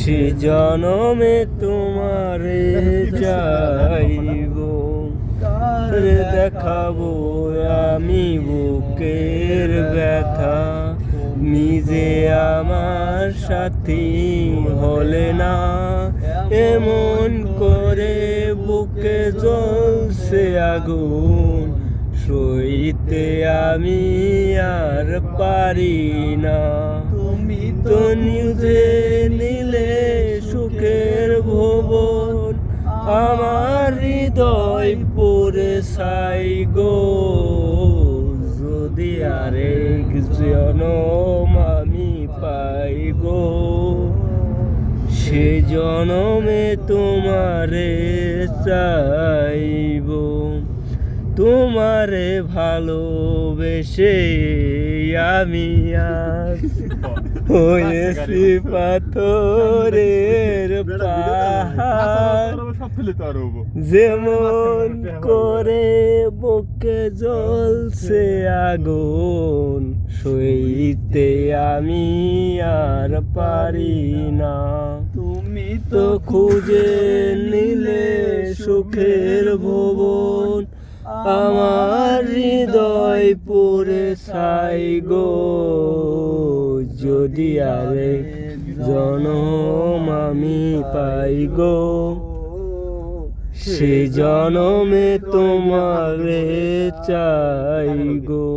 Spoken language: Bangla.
সে জনমে তোমারে চাইব, দেখাবো আমি বুকের ব্যথা। নিজে আমার সাথী হলে না, এমন করে বুকে জ্বলছে আগুন, সইতে আমি আর পারি না। তুমি তো নিজে নিলে সুখের ভুবন, আমার হৃদয় পড়ে ছাই গো। যদি আরেক জনম আমি পাই গো, সে জনমে তোমারে চাইব। তোমারে ভালোবেসে আমি আজ হয়েছি পাথরের পাহাড়। যেমন করে বুকে জ্বলছে আগুন, সইতে আমি আর পারি না। তুমি তো খুঁজে নিলে সুখের ভুবন, আমার হৃদয় পড়ে ছাই গো। যদি আরেক জনম আমি পাই গো, সে জনমে তোমারে চাই গো।